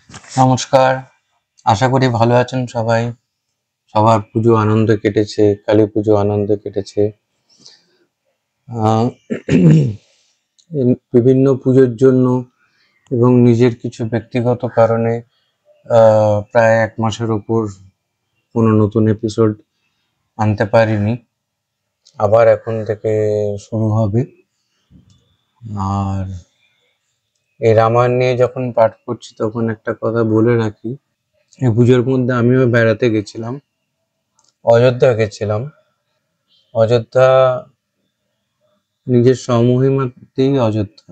নমস্কার, আশা করি ভালো আছেন সবাই। সবার পুজো আনন্দে কেটেছে, কালী পুজো আনন্দে কেটেছে। আহ, বিভিন্ন পুজোর জন্য এবং নিজের কিছু ব্যক্তিগত কারণে প্রায় 1 মাসের ওপর কোনো নতুন এপিসোড আনতে পারিনি। আবার এখন থেকে শুরু হবে। আর এই রামায়ণ নিয়ে যখন পাঠ করছি তখন একটা কথা বলে রাখি, এই পুজোর মধ্যে আমিও বেড়াতে গেছিলাম, অযোধ্যা গেছিলাম। অযোধ্যা নিজের স্বমহিমাতেই অযোধ্যা।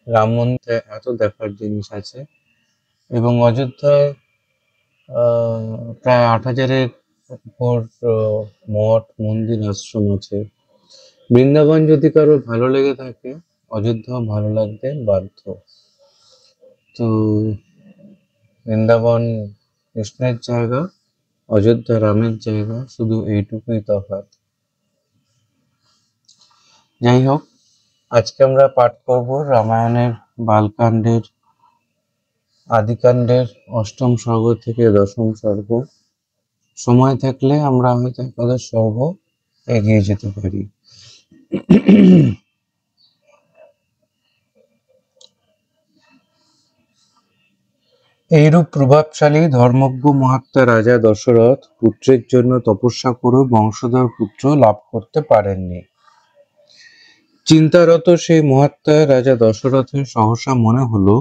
রাম মন্দিরে এত দেখার জিনিস আছে এবং অযোধ্যায় প্রায় 8,000-এর উপর মঠ, মন্দির, আশ্রম আছে। বৃন্দাবন যদি কারো ভালো লেগে থাকে, অযোধ্যাও ভালো লাগতে বাধ্য। তো বৃন্দাবন কৃষ্ণের জায়গা, অযোধ্যা রামের জায়গা, শুধু এইটুকুই তফাৎ। যাই হোক, আজকে আমরা পাঠ করব রামায়ণের বালকাণ্ডের আদিকাণ্ডের 8ম সর্গ থেকে 10ম সর্গ। সময় থাকলে আমরা হয়তো একাদশ সর্গ এগিয়ে যেতে পারি। এইরূপ প্রভাবশালী ধর্মজ্ঞ মহাত্মা রাজা দশরথ পুত্রের জন্য তপস্যা করে বংশধর পুত্র লাভ করতে পারেননি। চিন্তারত সেই মহাত্মা রাজা দশরথের সহসা মনে হলো,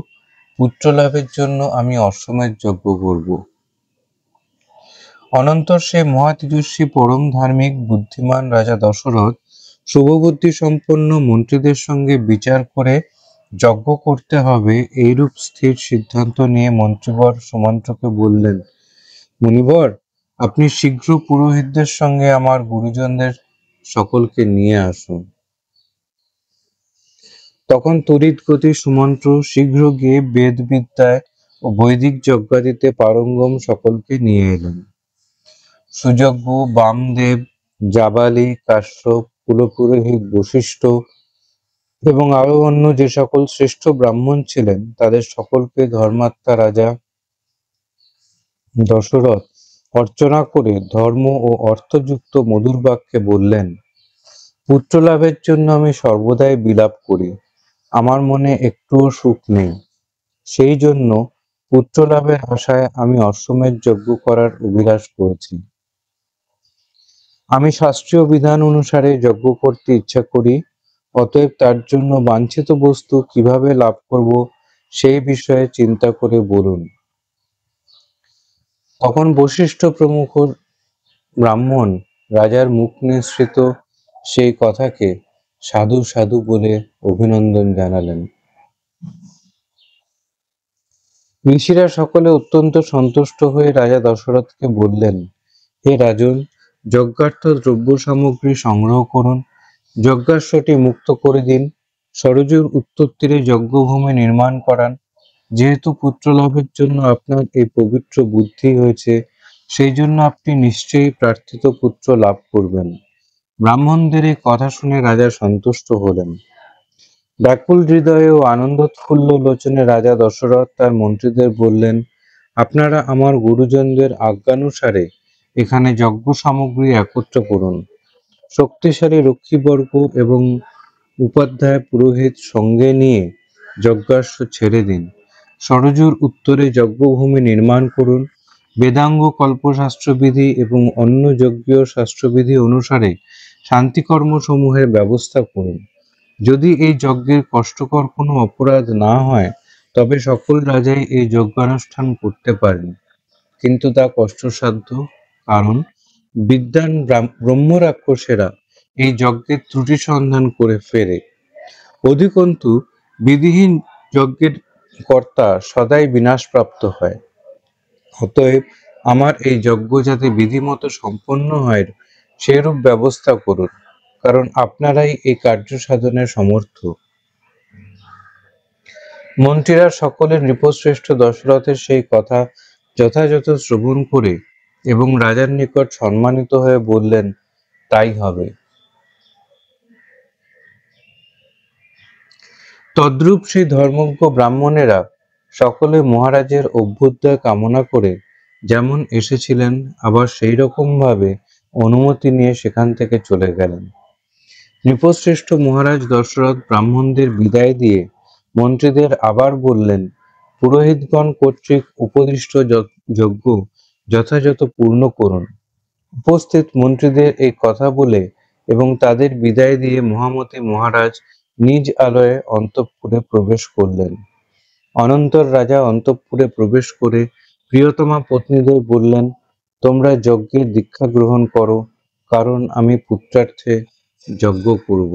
পুত্র লাভের জন্য আমি অশ্বমেধ যজ্ঞ করব। অনন্তর সেই মহাতেজস্বী পরম ধার্মিক বুদ্ধিমান রাজা দশরথ শুভবুদ্ধি সম্পন্ন মন্ত্রীদের সঙ্গে বিচার করে যজ্ঞ করতে হবে এইরূপ স্থির সিদ্ধান্ত নিয়ে মন্ত্রীবর সুমন্ত্রকে বললেন, মুনিবর, আপনি শীঘ্র পুরোহিতদের সঙ্গে আমার গুরুজনদের সকলকে নিয়ে আসুন। তখন তড়িৎ গতি সুমন্ত্র শীঘ্র গিয়ে বেদবিদ্যায় ও বৈদিক যজ্ঞাদিতে পারঙ্গম সকলকে নিয়ে এলেন। সুযজ্ঞ, বামদেব, জাবালি, কাশ্যপ, কুলপুরোহিত বশিষ্ঠ এবং আরো অন্য যে সকল শ্রেষ্ঠ ব্রাহ্মণ ছিলেন তাদের সকলকে ধর্মাত্মা রাজা দশরথ অর্চনা করে ধর্ম ও অর্থযুক্ত মধুর বাক্যে বললেন, পুত্র লাভের জন্য আমি সর্বদাই বিলাপ করি, আমার মনে একটুও সুখ নেই। সেই জন্য পুত্র লাভের আশায় আমি অশ্বমেধ যজ্ঞ করার অভিলাষ করেছি। আমি শাস্ত্রীয় বিধান অনুসারে যজ্ঞ করতে ইচ্ছা করি, অতএব তার জন্য বাঞ্ছিত বস্তু কিভাবে লাভ করব সেই বিষয়ে চিন্তা করে বলুন। তখন বশিষ্ঠ প্রমুখ ব্রাহ্মণ রাজার মুখ নিঃসৃত সেই কথাকে সাধু সাধু বলে অভিনন্দন জানালেন। ঋষিরা সকলে অত্যন্ত সন্তুষ্ট হয়ে রাজা দশরথকে বললেন, হে রাজন, যজ্ঞার্থ দ্রব্য সামগ্রী সংগ্রহ করুন, যজ্ঞাশ্বটি মুক্ত করে দিন, সরযূর উত্তর তীরে যজ্ঞভূমি নির্মাণ করান। যেহেতু পুত্র লাভের জন্য আপনার এই পবিত্র বুদ্ধি হয়েছে, সেই জন্য আপনি নিশ্চয়ই প্রার্থিত পুত্র লাভ করবেন। ব্রাহ্মণদের এই কথা শুনে রাজা সন্তুষ্ট হলেন। ব্যাকুল হৃদয়ে ও আনন্দোৎফুল্ল লোচনে রাজা দশরথ তার মন্ত্রীদের বললেন, আপনারা আমার গুরুজনদের আজ্ঞানুসারে এখানে যজ্ঞ সামগ্রী একত্র করুন। শক্তিশালী রক্ষীবর্গ এবং উপাধ্যায় পুরোহিত সঙ্গে নিয়ে যজ্ঞাশ্ব ছেড়ে দিন। সরযূর উত্তরে যজ্ঞভূমি নির্মাণ করুন। বেদাঙ্গ কল্পশাস্ত্রবিধি এবং অন্য যজ্ঞীয় শাস্ত্রবিধি অনুসারে শান্তিকর্মসমূহের ব্যবস্থা করুন। যদি এই যজ্ঞের কষ্টকর কোনো অপরাধ না হয় তবে সকল রাজাই এই যজ্ঞানুষ্ঠান করতে পারেন, কিন্তু তা কষ্টসাধ্য, কারণ বিদ্বান ব্রহ্মরাক্ষসেরা এই যজ্ঞের ত্রুটি সন্ধান করে ফেরে। অধিকন্তু বিধিহীন যজ্ঞের কর্তা সদাই বিনাশপ্রাপ্ত হয়। অতএব আমার এই যজ্ঞ যাতে বিধিমতো সম্পন্ন হয় সেরূপ ব্যবস্থা করুন, কারণ আপনারাই এই কার্য সাধনের সমর্থ। মন্ত্রীরা সকলে নৃপশ্রেষ্ঠ দশরথের সেই কথা যথাযথ শ্রবণ করে এবং রাজার নিকট সম্মানিত হয়ে বললেন, তাই হবে। তদ্রূপ সেই ধর্মজ্ঞ ব্রাহ্মণেরা সকলে মহারাজের অভ্যুদয় কামনা করে যেমন এসেছিলেন আবার সেই রকম ভাবে অনুমতি নিয়ে সেখান থেকে চলে গেলেন। নৃপশ্রেষ্ঠ মহারাজ দশরথ ব্রাহ্মণদের বিদায় দিয়ে মন্ত্রীদের আবার বললেন, পুরোহিতগণ কর্তৃক উপদিষ্ট যজ্ঞ যথাযথ পূর্ণ করুন। উপস্থিত মন্ত্রীদের এই কথা বলে এবং তাদের বিদায় দিয়ে মহামতি মহারাজ নিজ আলয়ে অন্তঃপুরে প্রবেশ করলেন। অনন্তর রাজা অন্তঃপুরে প্রবেশ করে প্রিয়তমা পত্নীদের বললেন, তোমরা যজ্ঞের দীক্ষা গ্রহণ করো, কারণ আমি পুত্রার্থে যজ্ঞ করব।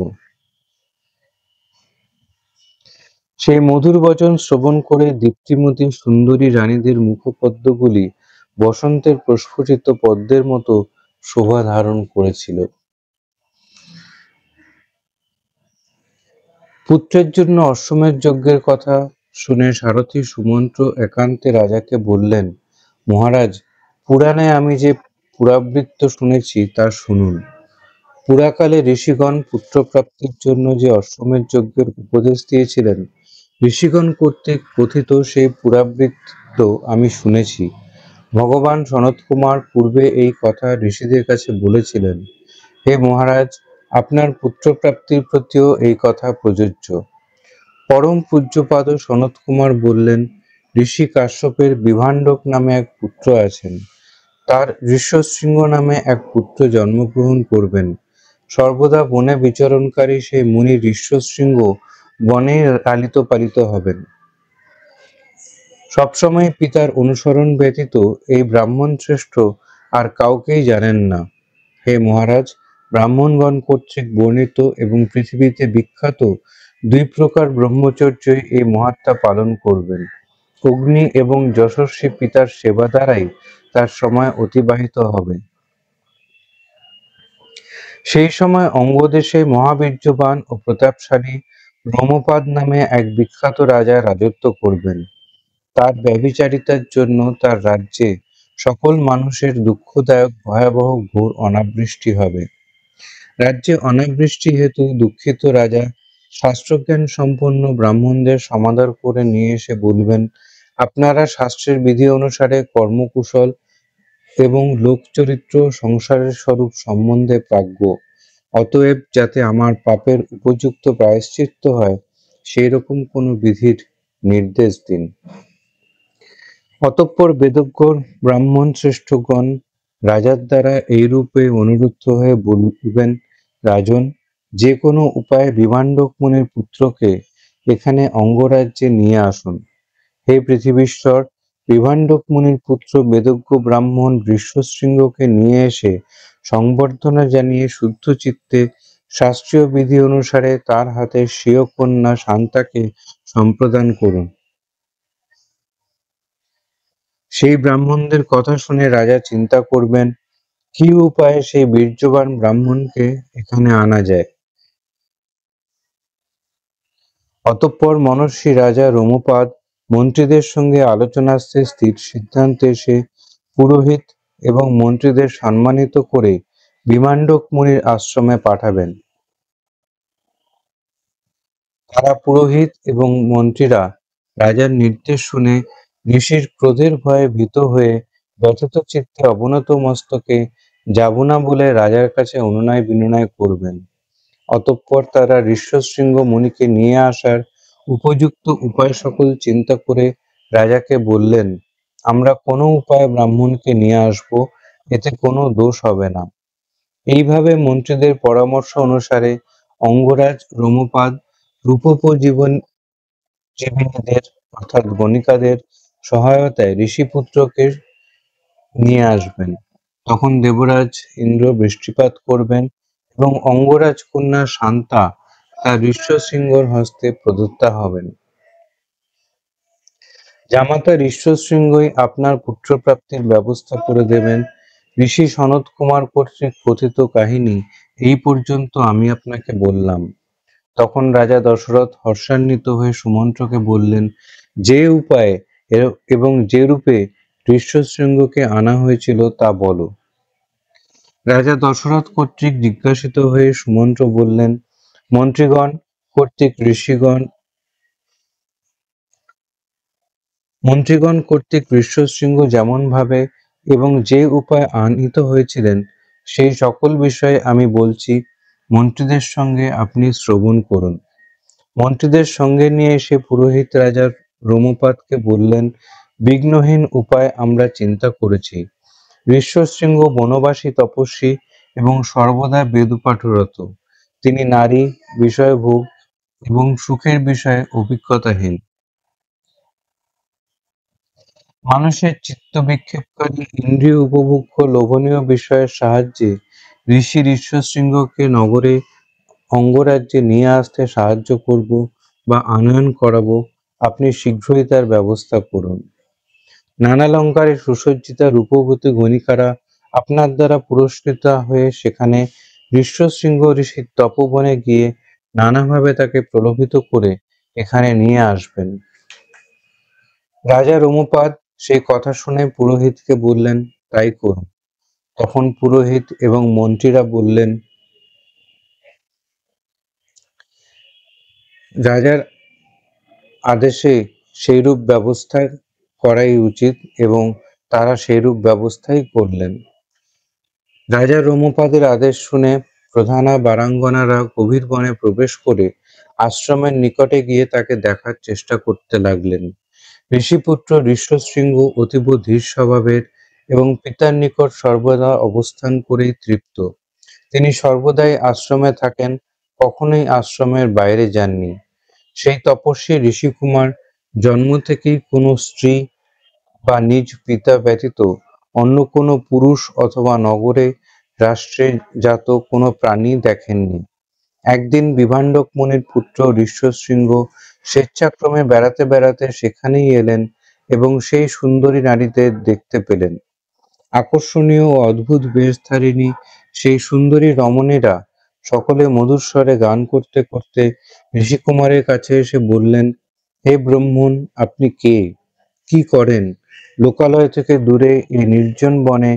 সেই মধুর বচন শ্রবণ করে দীপ্তিমতী সুন্দরী রানীদের মুখপদ্মগুলি বসন্তের প্রস্ফুটিত পদ্মের মতো শোভা ধারণ করেছিল। পুত্রের জন্য অশ্বমেধ যজ্ঞের কথা শুনে সারথি সুমন্ত্র একান্তে রাজাকে বললেন, মহারাজ, পুরাণে আমি যে পুরাবৃত্ত শুনেছি তা শুনুন। পুরাকালে ঋষিগণ পুত্রপ্রাপ্তির জন্য যে অশ্বমেধ যজ্ঞের উপদেশ দিয়েছিলেন, ঋষিগণ কর্তৃক কথিত সেই পুরাবৃত্ত আমি শুনেছি। ভগবান সনৎকুমার পূর্বে এই কথা ঋষিদের কাছে বলেছিলেন। হে মহারাজ, আপনার পুত্রপ্রাপ্তির প্রতিও এই কথা প্রযোজ্য। পরম পূজ্যপাদ সনৎকুমার বললেন, ঋষি কাশ্যপের বিভাণ্ডক নামে এক পুত্র আছেন। তার ঋষ্যশৃঙ্গ নামে এক পুত্র জন্মগ্রহণ করবেন। সর্বদা বনে বিচরণকারী সেই মুনি ঋষ্যশৃঙ্গ বনেই লালিত পালিত হবেন। সবসময় পিতার অনুসরণ ব্যতীত এই ব্রাহ্মণ শ্রেষ্ঠ আর কাউকেই জানেন না। হে মহারাজ, ব্রাহ্মণগণ কর্তৃক বর্ণিত এবং পৃথিবীতে বিখ্যাত দুই প্রকার ব্রহ্মচর্যই এই মহাত্মা পালন করবেন। অগ্নি এবং যশস্বী পিতার সেবা দ্বারাই তার সময় অতিবাহিত হবে। সেই সময় অঙ্গদেশে মহাবীর্যবান ও প্রতাপশালী ব্রহ্মপাদ নামে এক বিখ্যাত রাজা রাজত্ব করবেন। তার ব্যভিচারিতার জন্য তার রাজ্যে সকল মানুষের দুঃখদায়ক ভয়াবহ ঘোর অনাবৃষ্টি হবে। রাজ্যে অনাবৃষ্টি হেতু দুঃখিত রাজা শাস্ত্রজ্ঞান সম্পন্ন ব্রাহ্মণদের সমাদর করে নিয়ে এসে বলবেন, আপনারা শাস্ত্রের বিধি অনুসারে কর্মকুশল এবং লোকচরিত্র সংসারের স্বরূপ সম্বন্ধে প্রাজ্ঞ। অতএব যাতে আমার পাপের উপযুক্ত প্রায়শ্চিত্ত হয় সেই রকম কোনো বিধির নির্দেশ দিন। অতঃপর বেদজ্ঞ ব্রাহ্মণ শ্রেষ্ঠগণ রাজার দ্বারা এইরূপে অনুরুদ্ধ হয়ে বলবেন, রাজন, যে কোনো উপায়ে বিভাণ্ডক মুনির পুত্রকে এখানে অঙ্গরাজ্যে নিয়ে আসুন। হে পৃথিবীশ্বর, বিভাণ্ডক মুনির পুত্র বেদজ্ঞ ব্রাহ্মণ ঋষ্যশৃঙ্গকে নিয়ে এসে সংবর্ধনা জানিয়ে শুদ্ধ চিত্তে শাস্ত্রীয় বিধি অনুসারে তার হাতে স্বীয় কন্যা শান্তাকে সম্প্রদান করুন। সেই ব্রাহ্মণদের কথা শুনে রাজা চিন্তা করবেন, কি উপায়ে সেই বীর্যবান ব্রাহ্মণকে এখানে আনা যায়। অতঃপর মনস্বী রাজা রোমপাদ মন্ত্রীদের সঙ্গে আলোচনাস্থে স্থির সিদ্ধান্তে এসে পুরোহিত এবং মন্ত্রীদের সম্মানিত করে বিভাণ্ডক মুনির আশ্রমে পাঠাবেন। তারা পুরোহিত এবং মন্ত্রীরা রাজার নির্দেশ শুনে ঋষির ক্রোধের ভয়ে ভীত হয়ে ব্যথিত চিত্তে অবনত মস্তকে যাব না বলে রাজার কাছে অনুনয় বিনয় করবেন। অতঃপর তারা ঋষ্যশৃঙ্গ মুনিকে নিয়ে আসার উপযুক্ত উপায় সকল চিন্তা করে রাজাকে বললেন, আমরা কোনো উপায়ে ব্রাহ্মণকে নিয়ে আসব, এতে কোনো দোষ হবে না। এইভাবে মন্ত্রীদের পরামর্শ অনুসারে অঙ্গরাজ রোমপাদ রূপোপজীবনীদের অর্থাৎ গণিকাদের সহায়তায় ঋষিপুত্রকে নিয়ে আসবেন। তখন দেবরাজ ইন্দ্র বৃষ্টিপাত করবেন এবং অঙ্গরাজ কন্যা শান্তা তার ঋষ্যশৃঙ্গর হস্তে প্রদত্তা হবেন। জামাতা ঋষ্যশৃঙ্গই আপনার পুত্রপ্রাপ্তির ব্যবস্থা করে দেবেন। ঋষি সনত কুমার কর্তৃক কথিত কাহিনী এই পর্যন্ত আমি আপনাকে বললাম। তখন রাজা দশরথ হর্ষান্বিত হয়ে সুমন্ত্রকে বললেন, যে উপায়ে এবং যে রূপে ঋষ্যশৃঙ্গকে আনা হয়েছিল তা বলো। রাজা দশরথ কর্তৃক জিজ্ঞাসিত হয়ে সুমন্ত্র বললেন, মন্ত্রীগণ কর্তৃক ঋষিগণ মন্ত্রীগণ কর্তৃক ঋষ্যশৃঙ্গ যেমন ভাবে এবং যে উপায়ে আনীত হয়েছিলেন সেই সকল বিষয়ে আমি বলছি, মন্ত্রীদের সঙ্গে আপনি শ্রবণ করুন। মন্ত্রীদের সঙ্গে নিয়ে এসে পুরোহিত রাজা রোমপাদকে বললেন, বিঘ্নহীন উপায় আমরা চিন্তা করেছি। ঋষ্যশৃঙ্গ বনবাসী তপস্বী এবং সর্বদা বেদপাঠরত। তিনি নারী, বিষয়ভোগ এবং সুখের বিষয়ে অভিজ্ঞতাহীন। মানুষের চিত্ত বিক্ষেপকারী ইন্দ্রিয় উপভোগ্য লোভনীয় বিষয়ের সাহায্যে ঋষি ঋষ্যশৃঙ্গকে নগরে অঙ্গরাজ্যে নিয়ে আসতে সাহায্য করব বা আনয়ন করাবো, আপনি শীঘ্রই তার ব্যবস্থা করুন। নানালঙ্কারে সুসজ্জিতা রূপবতী গণিকারা আপনার দ্বারা পুরস্কৃতা হয়ে সেখানে ঋষ্যশৃঙ্গ ঋষির তপোবনে গিয়ে নানাভাবে তাকে প্রলোভিত করে এখানে নিয়ে আসবেন। রাজা রোমপাদ সেই কথা শুনে পুরোহিতকে বললেন, তাই করুন। তখন পুরোহিত এবং মন্ত্রীরা বললেন, রাজার আদেশে সেইরূপ ব্যবস্থা করাই উচিত, এবং তারা সেইরূপ ব্যবস্থাই করলেন। রাজা রোমপাদের আদেশ শুনে প্রধানা বারাঙ্গনারা গভীর বনে প্রবেশ করে আশ্রমের নিকটে গিয়ে তাকে দেখার চেষ্টা করতে লাগলেন। ঋষিপুত্র ঋষ্যশৃঙ্গ অতীব ধীর স্বভাবের এবং পিতার নিকট সর্বদা অবস্থান করেই তৃপ্ত। তিনি সর্বদাই আশ্রমে থাকেন, কখনোই আশ্রমের বাইরে যাননি। সেই তপস্বী ঋষিকুমার জন্ম থেকেই কোনো স্ত্রী বা নিজ পিতা ব্যতীত অন্য কোনো পুরুষ অথবা নগরে রাষ্ট্রে জাত কোনো প্রাণী দেখেননি। একদিন বিভাণ্ডক মুনির পুত্র ঋষ্যশৃঙ্গ স্বেচ্ছাক্রমে বেড়াতে বেড়াতে সেখানেই এলেন এবং সেই সুন্দরী নারীদের দেখতে পেলেন। আকর্ষণীয় ও অদ্ভুত বেশধারিণী সেই সুন্দরী রমণীরা সকলে মধুর স্বরে গান করতে করতে ঋষিকুমারের কাছে এসে বললেন, হে ব্রহ্মণ, আপনি কে? কি করেন? লোকালয় থেকে দূরে এই নির্জন বনে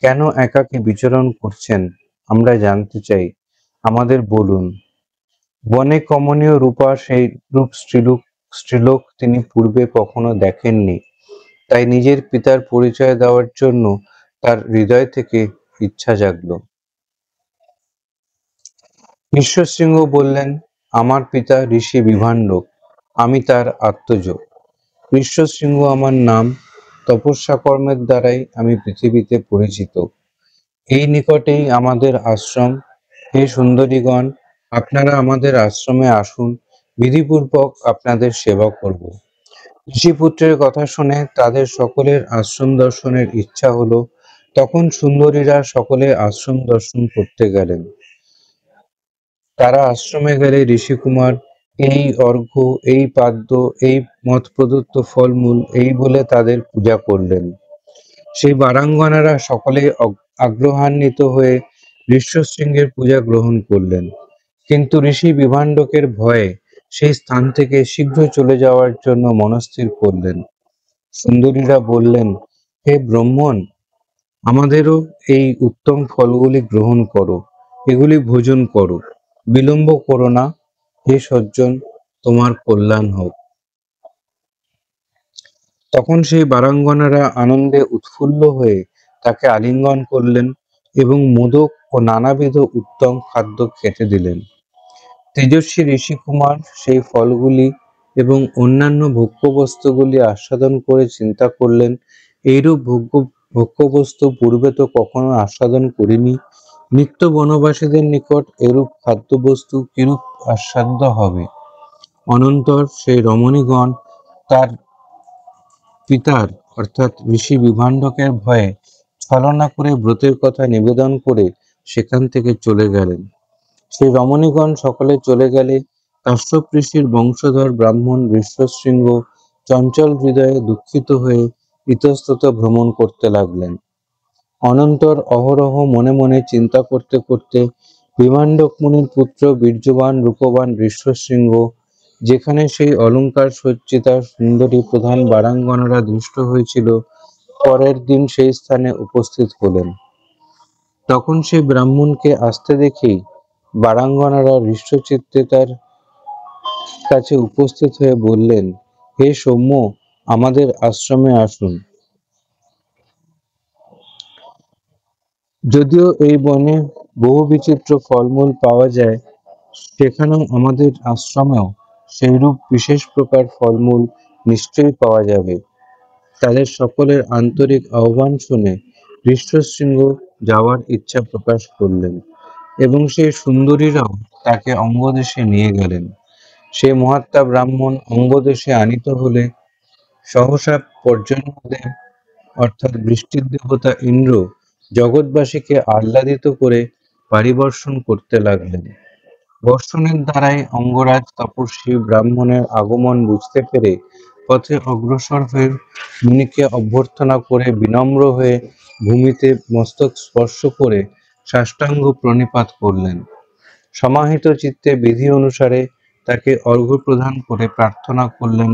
কেন একাকী বিচরণ করছেন? আমরা জানতে চাই, আমাদের বলুন। বনে কমনীয় রূপা সেই রূপ স্ত্রীলোক তিনি পূর্বে কখনো দেখেননি, তাই নিজের পিতার পরিচয় দেওয়ার জন্য তার হৃদয় থেকে ইচ্ছা জাগল। ঋষ্যশৃঙ্গ বললেন, আমার পিতা ঋষি বিভাণ্ডক, আমি তার আত্মজ। ঋষ্যশৃঙ্গ আমার নাম, তপস্যা কর্মের দ্বারাই আমি পৃথিবীতে পরিচিত। এই নিকটেই আমাদের আশ্রম। হে সুন্দরীগণ, আপনারা আমাদের আশ্রমে আসুন, বিধিপূর্বক আপনাদের সেবা করব। ঋষিপুত্রের কথা শুনে তাদের সকলের আশ্রম দর্শনের ইচ্ছা হলো। তখন সুন্দরীরা সকলে আশ্রম দর্শন করতে গেলেন। তারা আশ্রমে গেলে ঋষিকুমার এই অর্ঘ্য, এই পাদ্য, এই মত প্রদত্ত ফলমূল এই বলে তাদের পূজা করলেন। সেই বারাঙ্গনারা সকলে আগ্রহান্বিত হয়ে ঋষ্যশৃঙ্গের পূজা গ্রহণ করলেন, কিন্তু ঋষি বিভাণ্ডকের ভয়ে সেই স্থান থেকে শীঘ্র চলে যাওয়ার জন্য মনস্থির করলেন। সুন্দরীরা বললেন, হে ব্রহ্মণ, আমাদেরও এই উত্তম ফলগুলি গ্রহণ করো, এগুলি ভোজন করো, বিলম্ব করো না। হে সজ্জন, তোমার কল্যাণ হোক। তখন সেই বারাঙ্গনারা আনন্দে উৎফুল্ল হয়ে তাকে আলিঙ্গন করলেন এবং মোদক ও নানাবিধ উত্তম খাদ্য খেতে দিলেন। তেজস্বী ঋষিকুমার সেই ফলগুলি এবং অন্যান্য ভোগ্যবস্তুগুলি আস্বাদন করে চিন্তা করলেন, এইরূপ ভোগ্যবস্তু পূর্বে তো কখনো আস্বাদন করিনি। নিত্য বনবাসীদের নিকট এরূপ খাদ্যবস্তু কিরূপ আস্বাদ্য হবে। অনন্তর সেই রমণীগণ তার পিতার অর্থাৎ ঋষি বিভাণ্ডকের ভয়ে ছলনা করে ব্রতের কথা নিবেদন করে সেখান থেকে চলে গেলেন। সেই রমণীগণ সকলে চলে গেলে কাশ্যপ ঋষির বংশধর ব্রাহ্মণ ঋষ্যশৃঙ্গ চঞ্চল হৃদয়ে দুঃখিত হয়ে ইতস্তত ভ্রমণ করতে লাগলেন। অনন্তর অহরহ মনে মনে চিন্তা করতে করতে বিভাণ্ডক মুনির পুত্র বীর্যবান রূপবান ঋষ্যশৃঙ্গ, যেখানে সেই অলঙ্কার সজ্জিতা সুন্দরী প্রধান বারাঙ্গনারা দৃষ্ট হয়েছিল, পরের দিন সেই স্থানে উপস্থিত হলেন। তখন সেই ব্রাহ্মণকে আসতে দেখেই বারাঙ্গনারা হৃষ্টচিত্তে তার কাছে উপস্থিত হয়ে বললেন, হে সৌম্য, আমাদের আশ্রমে আসুন। যদিও এই বনে বহু বিচিত্র ফলমূল পাওয়া যায়, সেখানেও আমাদের আশ্রমেও সেইরূপ বিশেষ প্রকার ফলমূল নিশ্চয়ই পাওয়া যাবে। তাদের সকলের আন্তরিক আহ্বান শুনে হৃষ্টশৃঙ্গ যাওয়ার ইচ্ছা প্রকাশ করলেন এবং সেই সুন্দরীরাও তাকে অঙ্গদেশে নিয়ে গেলেন। সে মহাত্মা ব্রাহ্মণ অঙ্গদেশে আনিত হলে সহসা পর্জন্যদেব অর্থাৎ বৃষ্টির দেবতা ইন্দ্র জগৎবাসীকে আহ্লাদিত করে পারিবর্ষণ করতে লাগলেন। বর্ষণের দ্বারাই অঙ্গরাজ তপস্বী ব্রাহ্মণের আগমন বুঝতে পেরে পথে অগ্রসর হয়ে মুনিকে অভ্যর্থনা করে বিনম্র হয়ে ভূমিতে মস্তক স্পর্শ করে সাষ্টাঙ্গ প্রণিপাত করলেন। সমাহিত চিত্তে বিধি অনুসারে তাকে অর্ঘ্য প্রদান করে প্রার্থনা করলেন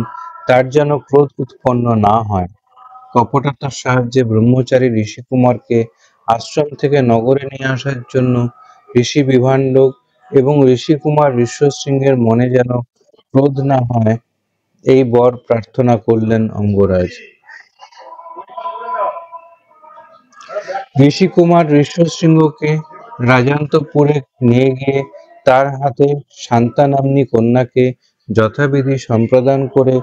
তার যেন ক্রোধ উৎপন্ন না হয়। কপটতার সাহায্যে ব্রহ্মচারী ঋষিকুমারকে আশ্রম থেকে নগরে নিয়ে আসার জন্য ঋষি বিভাণ্ডক এবং ঋষিকুমার ঋষ্যশৃঙ্গের মনে যেন ক্রোধ না হয়, এই বর প্রার্থনা করলেন অঙ্গরাজ। ঋষিকুমার ঋষ্যশৃঙ্গকে রাজান্তপুরে নিয়ে গিয়ে তার হাতে শান্তা নাম্নী কন্যাকে যথাবিধি সম্প্রদান করে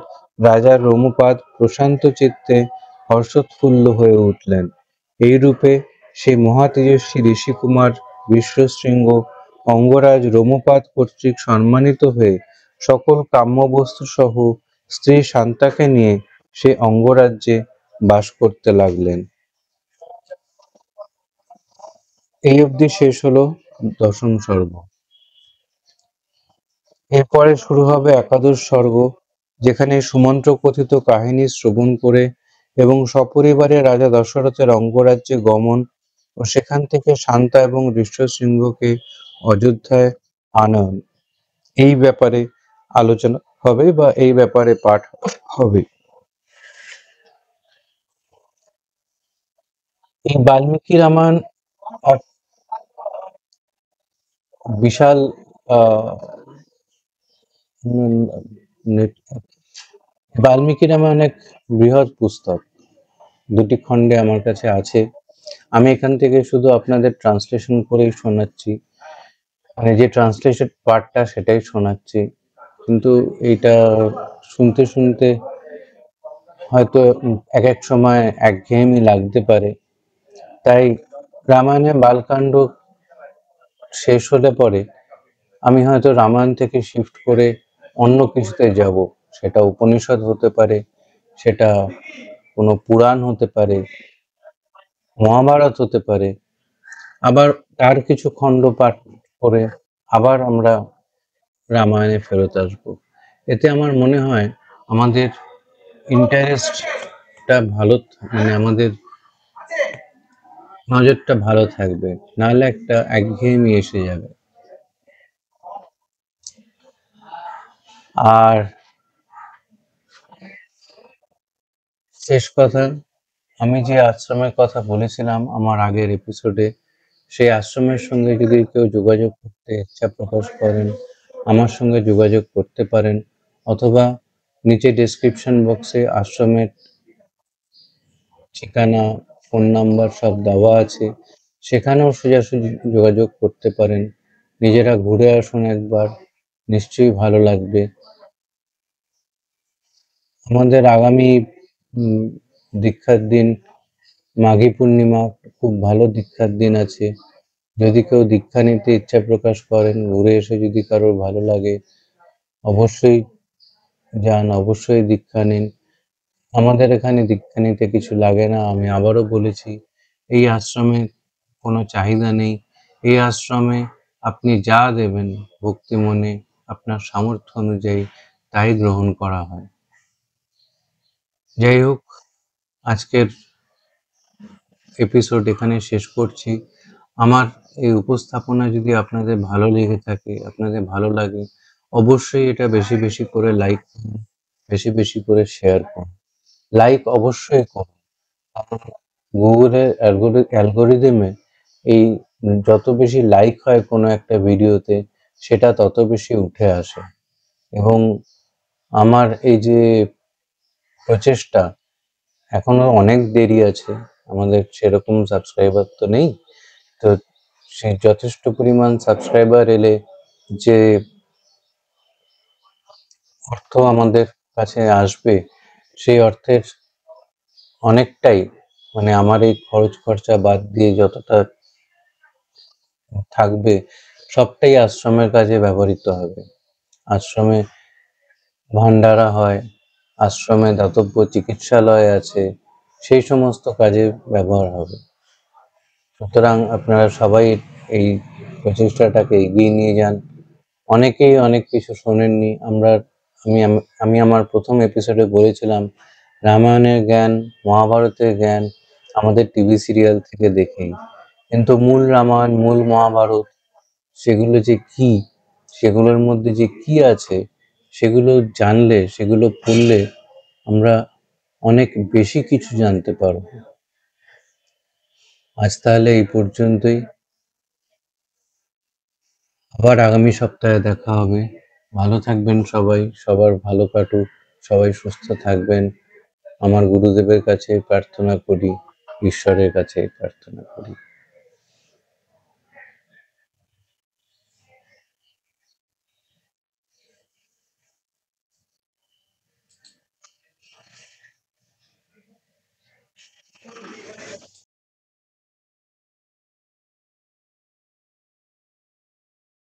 রাজা রোমপাদ প্রশান্ত চিত্তে হর্ষোৎফুল্ল হয়ে উঠলেন। এইরূপে সেই মহাতেজস্বী ঋষিকুমার ঋষ্যশৃঙ্গ অঙ্গরাজ রোমপাদ কর্তৃক সম্মানিত হয়ে সকল কাম্যবস্তু সহ স্ত্রী শান্তাকে নিয়ে সে অঙ্গরাজ্যে বাস করতে লাগলেন। এই অবধি শেষ হলো দশম সর্গ। এরপরে শুরু হবে একাদশ সর্গ, যেখানে সুমন্ত্র কথিত কাহিনী শ্রবণ করে এবং সপরিবারে রাজা দশরথের অঙ্গরাজ্যে গমন ও সেখান থেকে শান্তা এবং ঋষ্যশৃঙ্গকে অযোধ্যায় আনয়ন, এই ব্যাপারে আলোচনা হবে বা এই ব্যাপারে পাঠ হবে। এই বাল্মীকি রামায়ণ এক বিশাল আহ বাল্মীকি রামায়ণ এক বৃহৎ পুস্তক, দুটি খণ্ডে আমার কাছে আছে। আমি এখান থেকে শুধু আপনাদের ট্রান্সলেশন করেই শোনাচ্ছি, মানে যে ট্রান্সলেটেড পার্টটা সেটাই শোনাচ্ছি, কিন্তু এইটা শুনতে শুনতে হয়তো এক এক সময় একঘেয়েমি লাগতে পারে। তাই রামায়ণে বালকাণ্ড শেষ হলে পরে আমি হয়তো রামায়ণ থেকে শিফট করে অন্য কিছুতে যাব। সেটা উপনিষদ হতে পারে, সেটা কোনো পুরাণ হতে পারে, মহাভারত হতে পারে, আবার তার কিছু খণ্ড পাঠ করে আবার আমরা রামায়ণে ফেরত আসবো। এতে আমার মনে হয় আমাদের ইন্টারেস্টটা ভালো, মানে আমাদের নজরটা ভালো থাকবে, নাহলে একটা একঘেয়েমি এসে যাবে। আর শেষ কথা, আমি যে আশ্রমের কথা বলেছিলাম আমার আগের এপিসোডে, সেই আশ্রমের সঙ্গে যদি কেউ যোগাযোগ করতে ইচ্ছা প্রকাশ করেন, আমার সঙ্গে যোগাযোগ করতে পারেন, অথবা নিচে ডেসক্রিপশন বক্সে আশ্রমের ঠিকানা, ফোন নাম্বার সব দেওয়া আছে, সেখানেও সোজাসুজি যোগাযোগ করতে পারেন। নিজেরা ঘুরে আসুন একবার, নিশ্চয়ই ভালো লাগবে। আমাদের আগামী দীক্ষার দিন মাঘী পূর্ণিমা, খুব ভালো দীক্ষার দিন আছে। যদি কেউ দীক্ষা নিতে ইচ্ছা প্রকাশ করেন, ঘুরে এসে যদি কারোর ভালো লাগে, অবশ্যই যান, অবশ্যই দীক্ষা নিন। আমাদের এখানে দীক্ষা নিতে কিছু লাগে না। আমি আবারও বলেছি, এই আশ্রমে কোনো চাহিদা নেই। এই আশ্রমে আপনি যা দেবেন ভক্তি মনে, আপনার সামর্থ্য অনুযায়ী তাই গ্রহণ করা হয়। যাই হোক, আজকের এপিসোড এখানে শেষ করছি। আমার এই উপস্থাপনা যদি আপনাদের ভালো লেগে থাকে, আপনাদের ভালো লাগে, অবশ্যই এটা বেশি বেশি করে লাইক করুন, বেশি বেশি করে শেয়ার করুন। লাইক অবশ্যই করুন, কারণ গুগলের অ্যালগোরিদমে এই যত বেশি লাইক হয় কোনো একটা ভিডিওতে, সেটা তত বেশি উঠে আসে। এবং আমার এই যে প্রচেষ্টা, এখনো অনেক দেরি আছে। আমাদের সেরকম সাবস্ক্রাইবার তো নেই। তো সেই যথেষ্ট পরিমাণ সাবস্ক্রাইবার এলে যে অর্থ আমাদের কাছে আসবে, সেই অর্থের অনেকটাই, মানে আমার এই খরচ খরচা বাদ দিয়ে যতটা থাকবে, সবটাই আশ্রমের কাজে ব্যবহৃত হবে। আশ্রমে ভান্ডারা হয়, আশ্রমে দাতব্য চিকিৎসালয় আছে, সেই সমস্ত কাজে ব্যবহার হবে। সুতরাং আপনারা সবাই এই প্রচেষ্টাটাকে এগিয়ে নিয়ে যান। অনেকেই অনেক কিছু শোনেননি। আমি আমার প্রথম এপিসোডে বলেছিলাম, রামায়ণের জ্ঞান, মহাভারতের জ্ঞান আমাদের টিভি সিরিয়াল থেকে দেখেই, কিন্তু মূল রামায়ণ, মূল মহাভারত, সেগুলো যে কি, সেগুলোর মধ্যে যে কি আছে, সেগুলো জানলে, সেগুলো পড়লে আমরা অনেক বেশি কিছু জানতে পারবো। আজ তাহলে এই পর্যন্তই। আবার আগামী সপ্তাহে দেখা হবে। ভালো থাকবেন সবাই, সবার ভালো কাটুক, সবাই সুস্থ থাকবেন। আমার গুরুদেবের কাছে প্রার্থনা করি, ঈশ্বরের কাছে প্রার্থনা করি।